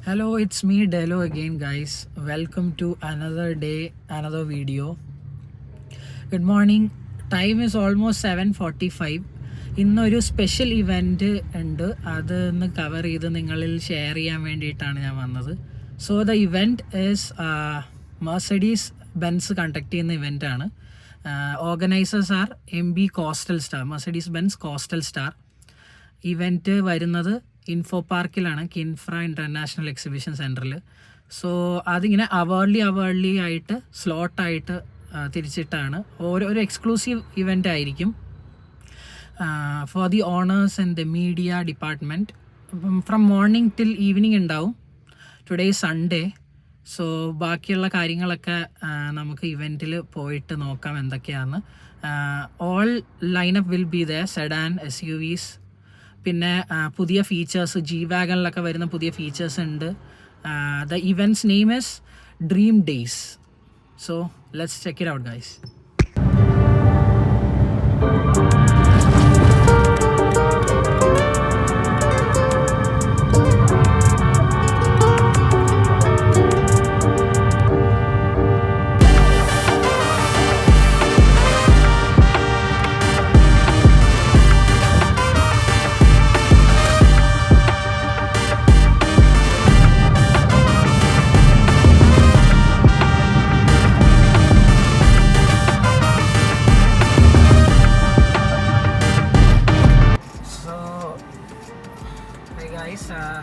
Hello, it's me Delo again, guys. Welcome to another day, another video. Good morning. Time is almost 7:45. ഇന്നൊരു special event ഉണ്ട്. അത് ഒന്ന് cover ചെയ്ത് നിങ്ങളിൽ share ചെയ്യാൻ വേണ്ടിയിട്ടാണ് ഞാൻ വന്നത്. So the event is Mercedes Benz conduct ചെയ്യുന്ന ഇവൻ്റാണ്. Organisers are MB coastal star, Mercedes Benz coastal star. Event വരുന്നത് ഇൻഫോ പാർക്കിലാണ്, കിൻഫ്ര ഇൻ്റർനാഷണൽ എക്സിബിഷൻ സെൻറ്ററിൽ. സോ അതിങ്ങനെ അവേർലി ആയിട്ട് സ്ലോട്ടായിട്ട് തിരിച്ചിട്ടാണ്. ഒരു എക്സ്ക്ലൂസീവ് ഇവൻ്റ് ആയിരിക്കും for the owners and the media department. From morning till evening ഉണ്ടാവും. Today Sunday. സോ ബാക്കിയുള്ള കാര്യങ്ങളൊക്കെ നമുക്ക് ഇവൻറ്റിൽ പോയിട്ട് നോക്കാം എന്തൊക്കെയാണ്. All lineup will be the sedan, SUVs, പിന്നെ പുതിയ ഫീച്ചേഴ്സ്, G-Wagonലൊക്കെ വരുന്ന പുതിയ ഫീച്ചേഴ്സ് ഉണ്ട്. The event's name is dream days. So let's check it out guys.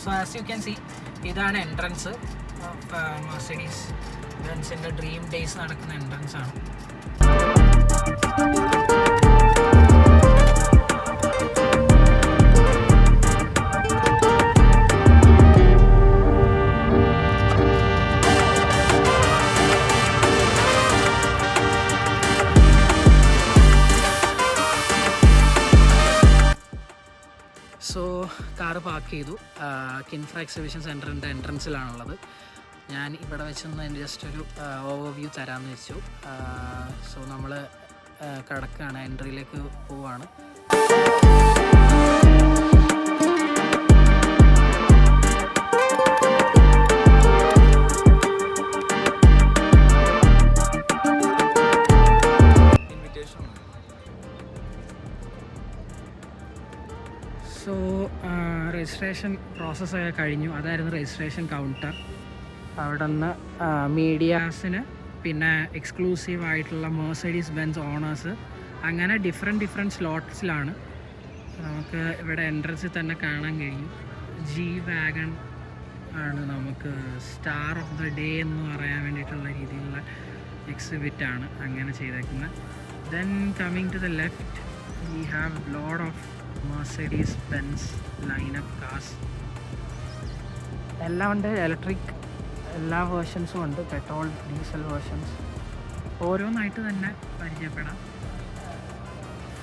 So as you can see, ഇതാണ് എൻട്രൻസ് ഓഫ് മെർസിഡീസ് ബെൻസിൻ്റെ ഡ്രീം ഡേയ്സ് നടക്കുന്ന entrance ആണ്. സോ കാറ് പാർക്ക് ചെയ്തു. കിൻഫ്ര എക്സിബിഷൻ സെൻറ്ററിൻ്റെ എൻട്രൻസിലാണുള്ളത്. ഞാൻ ഇവിടെ വെച്ചൊന്ന് എൻ്റെ ജസ്റ്റ് ഒരു ഓവർവ്യൂ തരാമെന്ന് വെച്ചു. സോ നമ്മൾ കടക്കുകയാണ്, എൻട്രിയിലേക്ക് പോവുകയാണ്. സോ രജിസ്ട്രേഷൻ പ്രോസസ്സൊക്കെ കഴിഞ്ഞു. അതായിരുന്നു രജിസ്ട്രേഷൻ കൗണ്ടർ. അവിടെ നിന്ന് മീഡിയാസിന്, പിന്നെ എക്സ്ക്ലൂസീവ് ആയിട്ടുള്ള മെർസിഡീസ് ബെൻസ് ഓണേഴ്സ്, അങ്ങനെ ഡിഫറെൻറ്റ് സ്ലോട്ട്സിലാണ്. നമുക്ക് ഇവിടെ എൻട്രൻസിൽ തന്നെ കാണാൻ കഴിയും. G-Wagon ആണ് നമുക്ക് സ്റ്റാർ ഓഫ് ദ ഡേ എന്ന് പറയാൻ വേണ്ടിയിട്ടുള്ള രീതിയിലുള്ള എക്സിബിറ്റാണ് അങ്ങനെ ചെയ്തേക്കുന്നത്. Then coming to the left we have lot of Mercedes Benz lineup cars. എല്ലാം ഉണ്ട്. ഇലക്ട്രിക് എല്ലാ വേർഷൻസും ഉണ്ട്, പെട്രോൾ, ഡീസൽ വേർഷൻസ്. ഓരോന്നായിട്ട് തന്നെ പരിചയപ്പെടാം.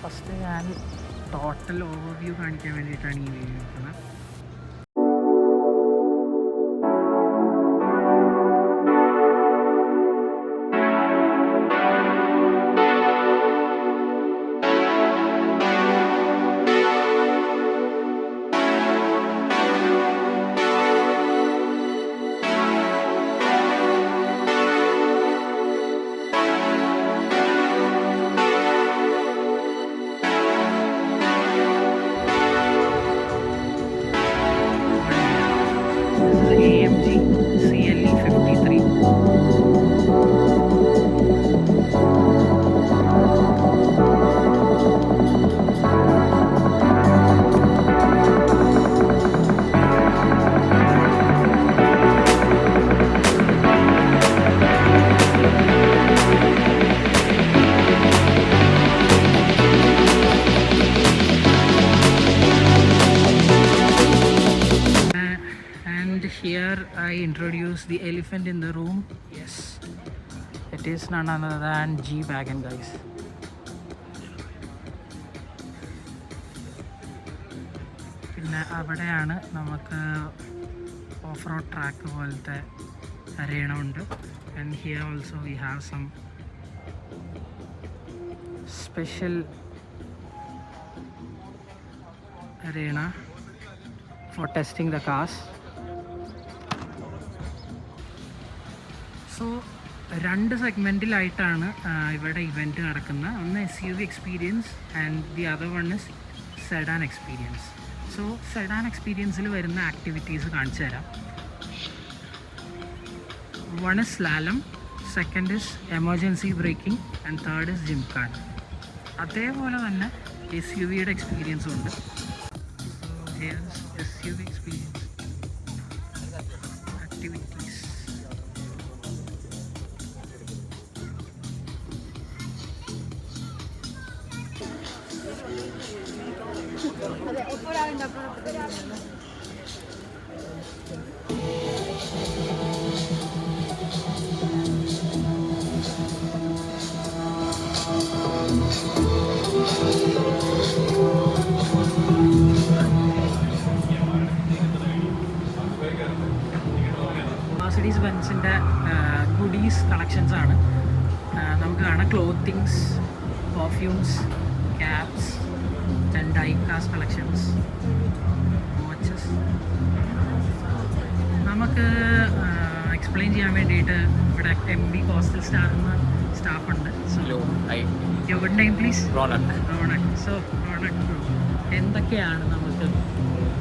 ഫസ്റ്റ് ഞാൻ ടോട്ടൽ ഓവർവ്യൂ കാണിക്കാൻ വേണ്ടിയിട്ടാണ് ഈ വീഡിയോ എടുക്കുന്നത്. AMG CLE 53. Here I introduce the elephant in the room. Yes, it is none other than G-Wagon, guys. പിന്നെ അവിടെയാണ് നമുക്ക് ഓഫ് റോഡ് ട്രാക്ക് പോലത്തെ അരേണ ഉണ്ട്. And here also we have some special arena for testing the cars. So രണ്ട് സെഗ്മെൻറ്റിലായിട്ടാണ് ഇവിടെ event നടക്കുന്നത്. ഒന്ന് SUV experience and the other one is sedan experience. So sedan എക്സ്പീരിയൻസിൽ വരുന്ന ആക്ടിവിറ്റീസ് കാണിച്ചു തരാം. One is slalom, second is emergency braking and third is gymkhana. അതേപോലെ തന്നെ SUVയുടെ എക്സ്പീരിയൻസും ഉണ്ട്. SUV experience activities. മെർസിഡീസ് ബെൻസിൻ്റെ ഗുഡീസ് കളക്ഷൻസ് ആണ്. നമുക്ക് കാണാം clothings, perfumes, caps and ഡൈകാസ് collections, watches. നമുക്ക് എക്സ്പ്ലെയിൻ ചെയ്യാൻ വേണ്ടിയിട്ട് ഇവിടെ MB കോസ്റ്റൽ സ്റ്റാർ എന്ന സ്റ്റാഫുണ്ട്. Your good name please? Ronak. So Ronak, എന്തൊക്കെയാണ് നമുക്ക്?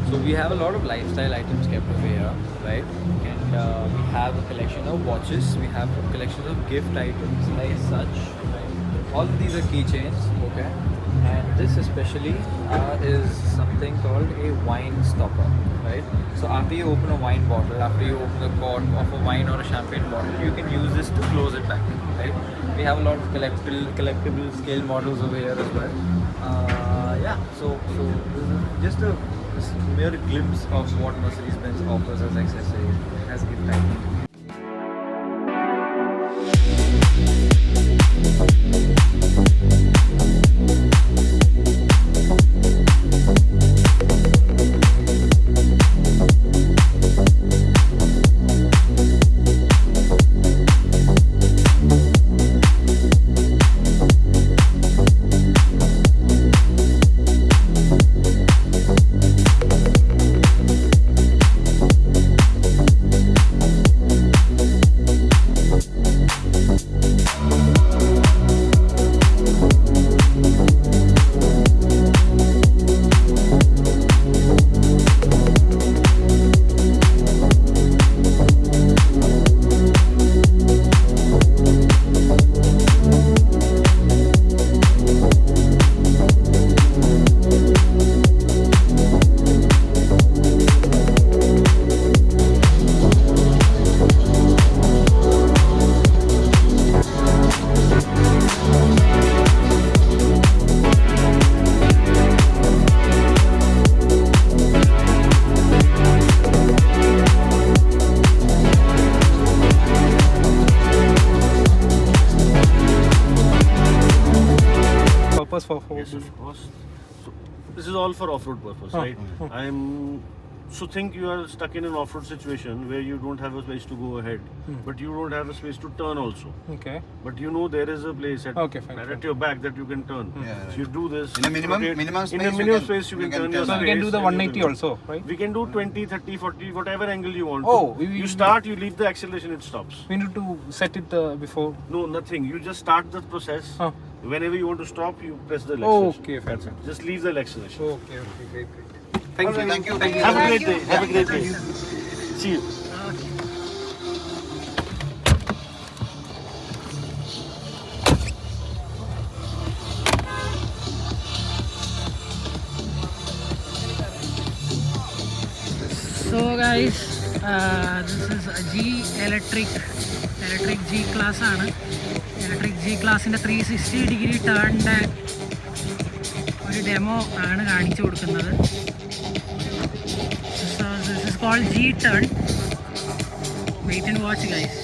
So we have a lot of lifestyle items kept over here, right? And we have a collection of watches. We have a collection of gift items like such. Right? All of these are keychains, okay? And this especially is something called a wine stopper, right? So after you open a wine bottle, after you open the cork of a wine or a champagne bottle, you can use this to close it back, right? We have a lot of collectible scale models over here as well. Yeah, so this is just a mere glimpse of what Mercedes-Benz offers as accessories, as gift items. Purpose for Yes, of course. So, this is all for off-road purpose, right? So think you are stuck in an off-road situation where you don't have a place to go ahead, but you don't have a space to turn also. Okay. But you know there is a place at, Okay, fine, at your back that you can turn. Yeah, So you do this. In a minimum rotate. space, In a minimum space you can turn your So space. we can do the and you 180 can- also, right? We can do 20, 30, 40, whatever angle you want. Oh, to. You start, you leave the acceleration, it stops. We need to set it before. No, nothing. You just start the process. Huh. Whenever you want to stop, you press the Oh, acceleration. okay, fine. That's it. Just leave the acceleration. Okay, great. Thank you. Have a great day. Have a great day. See you. So guys, this is a electric G class ആണ്. Electric G ക്ലാസിൻ്റെ 360 degree ടേണിൻ്റെ ഒരു demo ആണ് കാണിച്ചു കൊടുക്കുന്നത്. So this is called G turn. Wait and watch guys.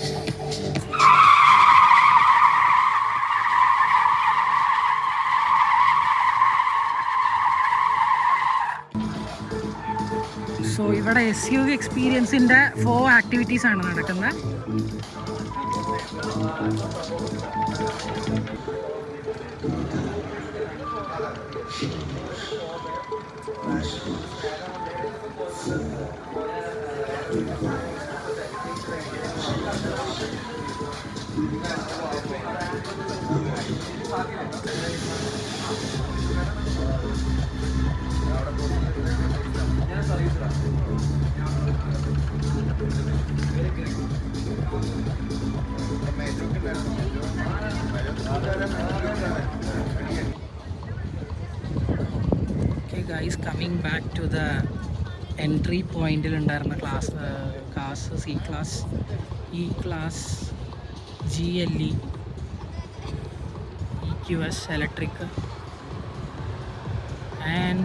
So ഇവിടെ SUV എക്സ്പീരിയൻസിൻ്റെ 4 activities ആണ് നടക്കുന്നത്. Okay guys, coming back to the entry പോയിന്റിൽ ഉണ്ടായിരുന്ന class C class, E class, GLE, EQS electric, and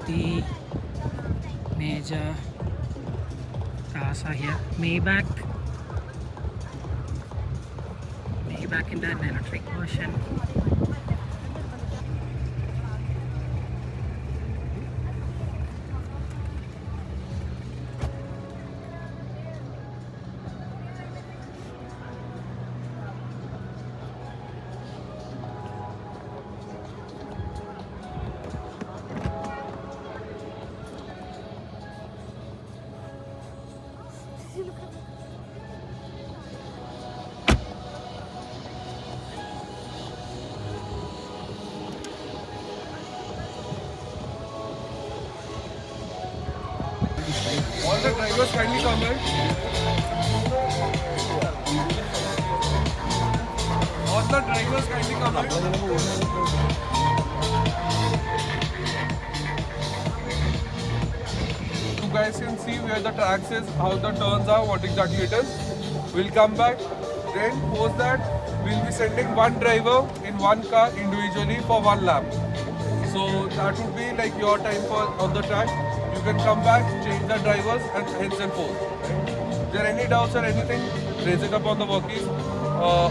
the major cars are here. Maybach in an electric version. All the drivers kindly come in. All the drivers kindly come in. You guys can see where the tracks is, how the turns are, what exactly it is. We'll come back. Then post that, we'll be sending one driver in one car individually for one lap. So that would be like your time for on the track. You can come back, change the drivers and hence and forth. If there are any doubts or anything, raise it up on the walkies.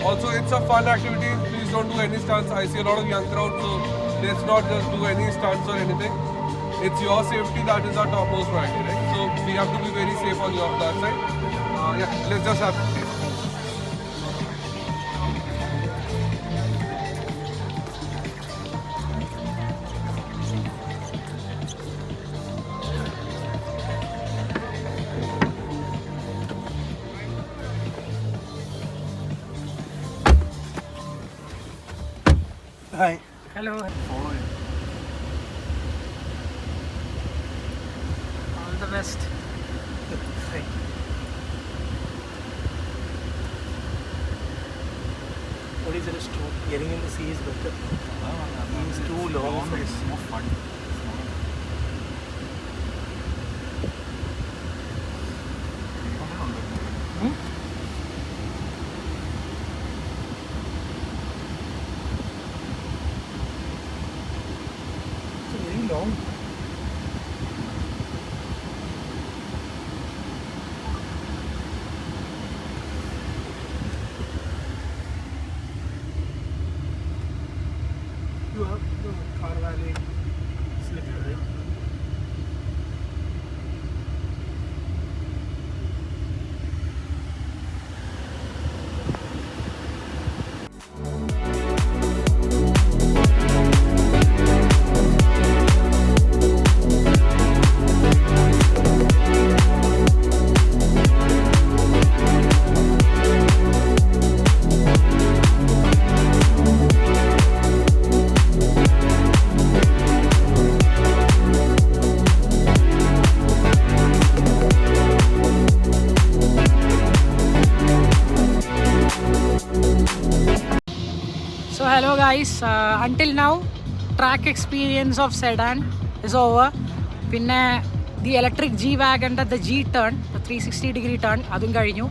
Also, it's a fun activity. Please don't do any stunts. I see a lot of young crowd, so let's not just do any stunts or anything. It's your safety that is our topmost priority, right? So we have to be very safe on that side. Yeah, let's just have. Hi. Hello. All the best. Hi. What is it? Getting in the sea is better. It's too long. It's more fun. It's very long. You have the car valley slippery, right? So hello guys, until now track experience of sedan is over. പിന്നെ the electric G-Wagon, the G-turn, the 360-degree turn, അതും കഴിഞ്ഞു.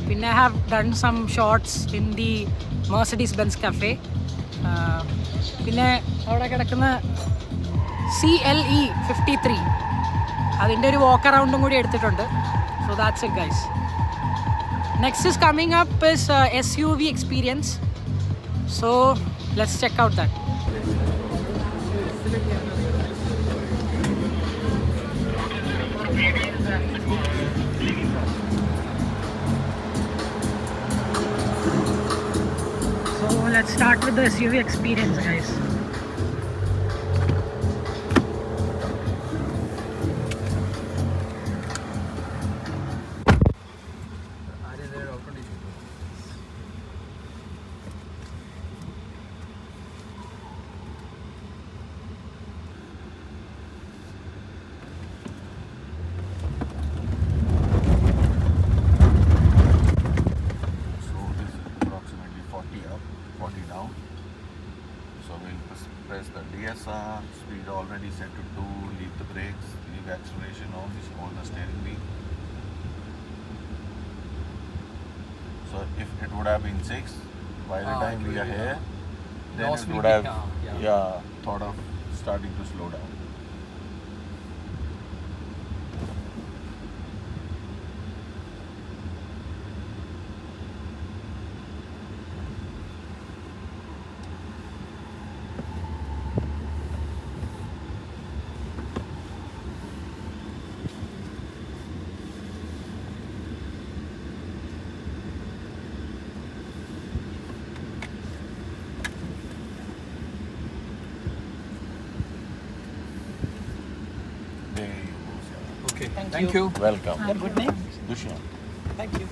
പിന്നെ I have done some shots in the Mercedes-Benz cafe. പിന്നെ അവിടെ കിടക്കുന്ന CLE 53, അതിൻ്റെ ഒരു walk around കൂടി എടുത്തിട്ടുണ്ട്. So that's it guys. Next is coming up is SUV experience. So let's check out that. So let's start with the SUV experience guys. already set to 2, leave the brakes, leave acceleration on, this hold the steering wheel. So if it would have been 6, by the time we are here, then Loss it will would be have down, yeah. thought of starting to slow down. There you go, sir. Okay. Thank Thank you. you. Welcome. And good name? Dushyant. Thank you.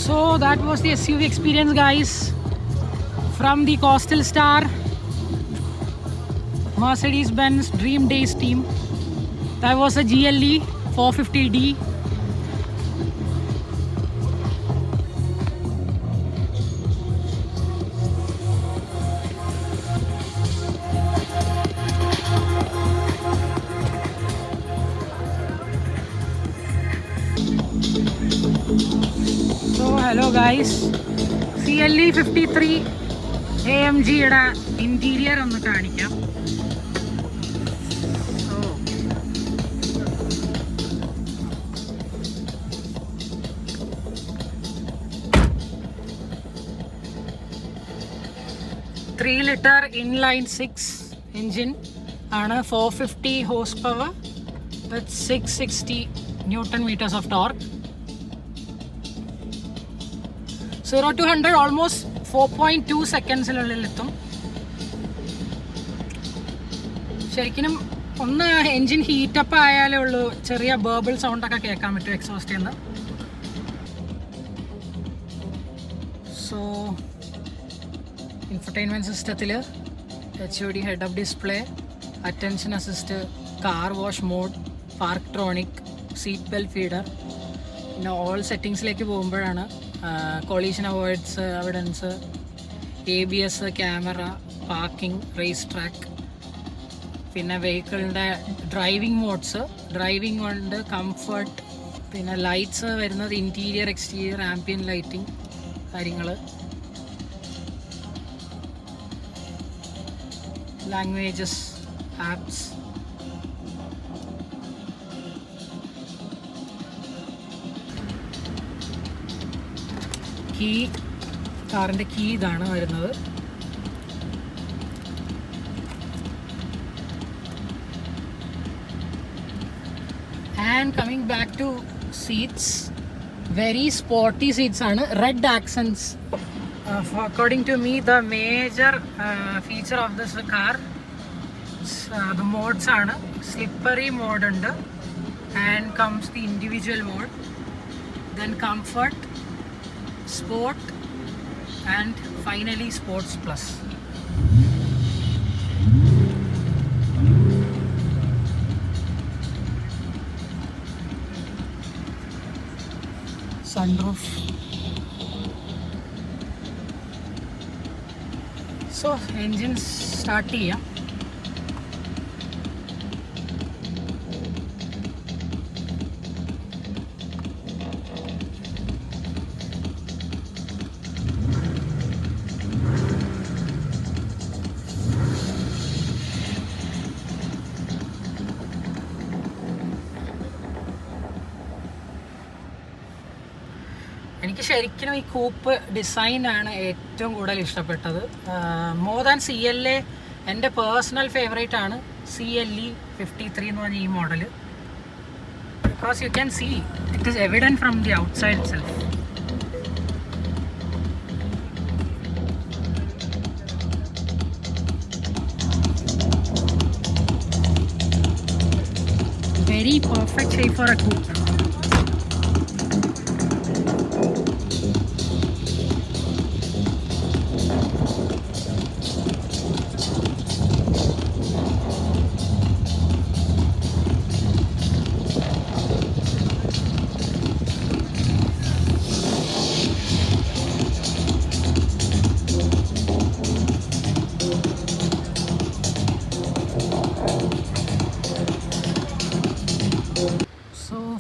So that was the SUV experience, guys, from the Coastal Star Mercedes-Benz Dream Days team. That was a GLE 450D. So hello guys, CLE 53 AMG യുടെ interior ഒന്ന് കാണിക്കാം. So 3 litre inline 6 engine ആണ്, 450 horsepower with 660 newton meters of torque. 0 to 100 almost 4.2 സെക്കൻഡ്സിനുള്ളിൽ എത്തും. ശരിക്കും ഒന്ന് engine heat up ആയാലേ ഉള്ളൂ ചെറിയ ബേബിൾ സൗണ്ടൊക്കെ കേൾക്കാൻ പറ്റും എക്സോസ്റ്റിൽ നിന്ന്. സോ ഇൻഫർടൈൻമെൻറ്റ് സിസ്റ്റത്തിൽ HUD head up display, attention assist, car wash mode, Parktronic, seat belt feeder. പിന്നെ ഓൾ സെറ്റിങ്സിലേക്ക് പോകുമ്പോഴാണ് collision avoidance, ABS, camera, parking, race track, പിന്നെ വെഹിക്കിളിൻ്റെ ഡ്രൈവിംഗ് മോഡ്സ്, ഡ്രൈവിംഗ് ഉണ്ട്, കംഫർട്ട്, പിന്നെ ലൈറ്റ്സ് വരുന്നത് ഇൻറ്റീരിയർ, എക്സ്റ്റീരിയർ, ആംബിയൻ ലൈറ്റിംഗ് കാര്യങ്ങൾ, ലാംഗ്വേജസ്, ആപ്സ്. കീ, കാറിൻ്റെ കീ ഇതാണ് വരുന്നത്. And coming back to seats, very sporty seats ആണ്, red accents. According to me the major feature of this car the modes ആണ്. Slippery mode ഉണ്ട്, and comes the individual mode, then comfort, Sport, and finally Sports Plus. Sunroof. So engine start ചെയ്യാം. എനിക്ക് ശരിക്കും ഈ കൂപ്പ് ഡിസൈനാണ് ഏറ്റവും കൂടുതൽ ഇഷ്ടപ്പെട്ടത്. മോർ ദാൻ CLA എൻ്റെ പേഴ്സണൽ ഫേവറേറ്റ് ആണ് CLE 53 എന്ന് പറഞ്ഞ ഈ model. Because you can see it is evident from the outside itself. Very perfect shape for a coupe.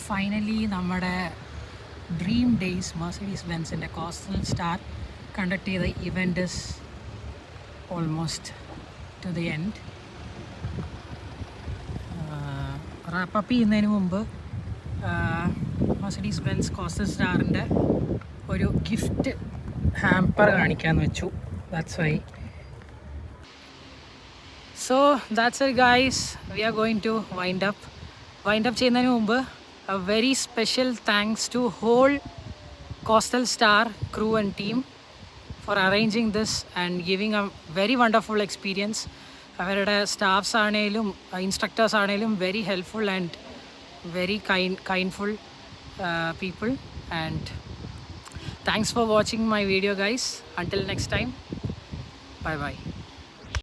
Finally നമ്മുടെ ഡ്രീം ഡേയ്സ് മെർസിഡീസ് ബെൻസിൻ്റെ കോസ്റ്റൽ സ്റ്റാർ കണ്ടക്ട് ചെയ്ത event is almost to the end. Wrap up ചെയ്യുന്നതിന് മുമ്പ് Mercedes Benz coastal സ്റ്റാറിൻ്റെ ഒരു gift hamper കാണിക്കാമെന്ന് വെച്ചു. That's why. So that's it guys, we are going to wind up ചെയ്യുന്നതിന് മുമ്പ് a very special thanks to whole Coastal Star crew and team for arranging this and giving a very wonderful experience. അവരുടെ staffs ആണെങ്കിലും instructors ആണെങ്കിലും very helpful and very kindful people. And thanks for watching my video guys. Until next time, bye bye.